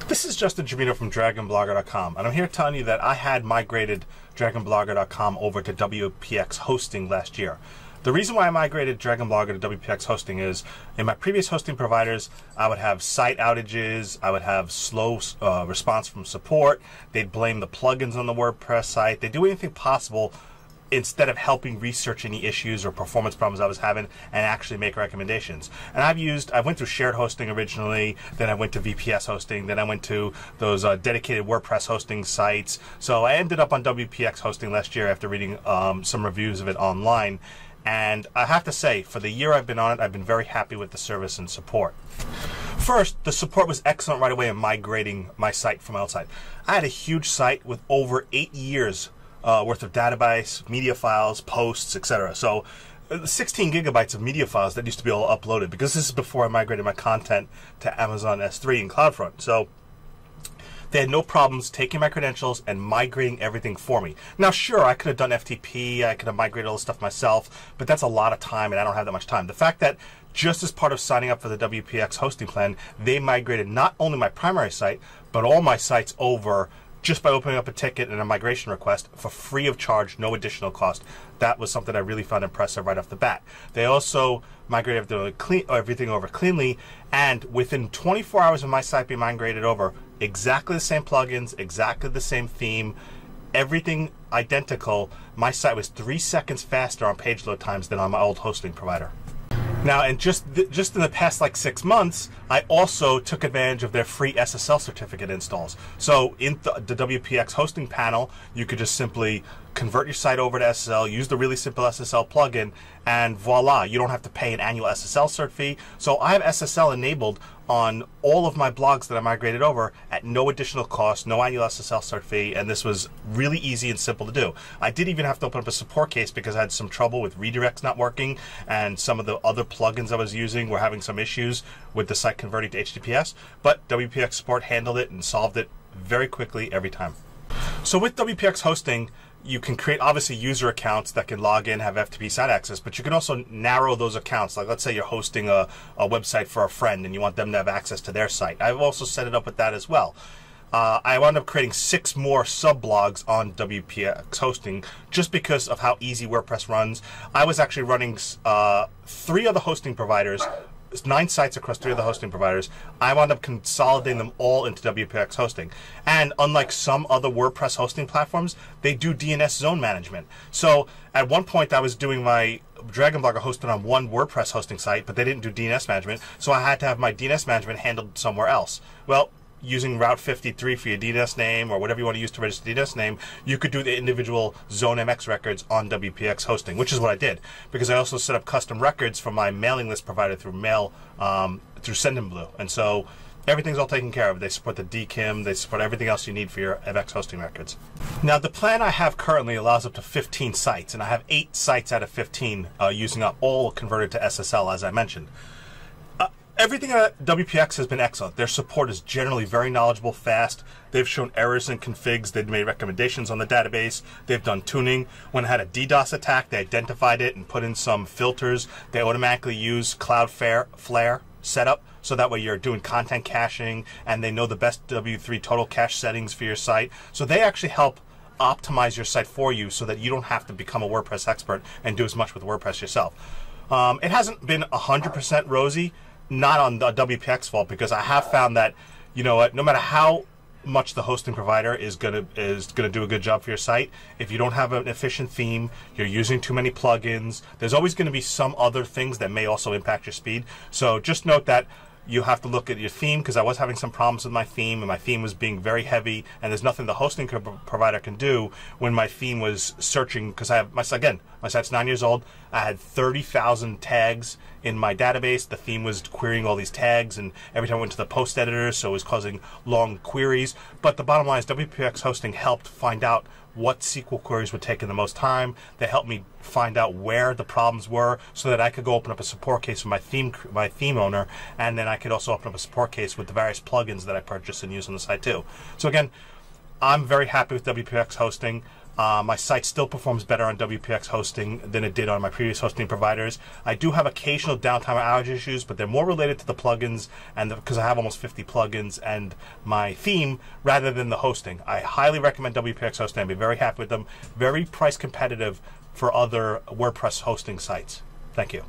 This is Justin Jimino from DragonBlogger.com, and I'm here telling you that I had migrated DragonBlogger.com over to WPX hosting last year. The reason why I migrated DragonBlogger to WPX hosting is, in my previous hosting providers, I would have site outages, I would have slow response from support, they'd blame the plugins on the WordPress site, they'd do anything possible instead of helping research any issues or performance problems I was having and actually make recommendations. And I went through shared hosting originally, then I went to VPS hosting, then I went to those dedicated WordPress hosting sites. So I ended up on WPX hosting last year after reading some reviews of it online. And I have to say, for the year I've been on it, I've been very happy with the service and support. First, the support was excellent right away in migrating my site from outside. I had a huge site with over 8 years worth of database, media files, posts, etc. So 16 gigabytes of media files that used to be all uploaded, because this is before I migrated my content to Amazon S3 and CloudFront. So they had no problems taking my credentials and migrating everything for me. Now, sure, I could have done FTP, I could have migrated all this stuff myself, but that's a lot of time and I don't have that much time. The fact that just as part of signing up for the WPX hosting plan, they migrated not only my primary site, but all my sites over just by opening up a ticket and a migration request for free of charge, no additional cost. That was something I really found impressive right off the bat. They also migrated everything over cleanly, and within 24 hours of my site being migrated over, exactly the same plugins, exactly the same theme, everything identical. My site was 3 seconds faster on page load times than on my old hosting provider. Now, and just in the past like 6 months, I also took advantage of their free SSL certificate installs. So in the WPX hosting panel, you could just simply convert your site over to SSL, use the really simple SSL plugin, and voila, you don't have to pay an annual SSL cert fee. So I have SSL enabled on all of my blogs that I migrated over at no additional cost, no annual SSL cert fee, and this was really easy and simple to do. I did even have to open up a support case because I had some trouble with redirects not working, and some of the other plugins I was using were having some issues with the site converting to HTTPS, but WPX support handled it and solved it very quickly every time. So with WPX hosting, you can create, obviously, user accounts that can log in, have FTP site access, but you can also narrow those accounts. Like, let's say you're hosting a website for a friend and you want them to have access to their site. I've also set it up with that as well. I wound up creating 6 more sub-blogs on WPX hosting just because of how easy WordPress runs. I was actually running 3 other hosting providers, 9 sites across 3 of the hosting providers. I wound up consolidating them all into WPX hosting. And unlike some other WordPress hosting platforms, they do DNS zone management. So at one point I was doing my DragonBlogger hosted on one WordPress hosting site, but they didn't do DNS management, so I had to have my DNS management handled somewhere else. Well, using Route 53 for your DNS name or whatever you want to use to register the DNS name, you could do the individual Zone MX records on WPX hosting, which is what I did, because I also set up custom records for my mailing list provider through mail, through Sendinblue. And so everything's all taken care of. They support the DKIM, they support everything else you need for your MX hosting records. Now, the plan I have currently allows up to 15 sites, and I have 8 sites out of 15 using up all converted to SSL, as I mentioned. Everything at WPX has been excellent. Their support is generally very knowledgeable, fast. They've shown errors in configs. They've made recommendations on the database. They've done tuning. When I had a DDoS attack, they identified it and put in some filters. They automatically use Cloudflare setup, so that way you're doing content caching, and they know the best W3 total cache settings for your site. So they actually help optimize your site for you so that you don't have to become a WordPress expert and do as much with WordPress yourself. It hasn't been 100% rosy. Not on the WPX fault, because I have found that, you know what, no matter how much the hosting provider is gonna do a good job for your site, if you don't have an efficient theme, you're using too many plugins, there's always going to be some other things that may also impact your speed. So just note that you have to look at your theme, because I was having some problems with my theme, and my theme was being very heavy, and there's nothing the hosting provider can do when my theme was searching, because I have, my site's 9 years old, I had 30,000 tags in my database, the theme was querying all these tags, and every time I went to the post editor, so it was causing long queries. But the bottom line is WPX hosting helped find out what SQL queries were taking the most time. They helped me find out where the problems were so that I could go open up a support case for my theme owner, and then I could also open up a support case with the various plugins that I purchased and use on the site too. So again, I'm very happy with WPX hosting. My site still performs better on WPX hosting than it did on my previous hosting providers. I do have occasional downtime or outage issues, but they're more related to the plugins and because I have almost 50 plugins and my theme rather than the hosting. I highly recommend WPX hosting. I'd be very happy with them. Very price competitive for other WordPress hosting sites. Thank you.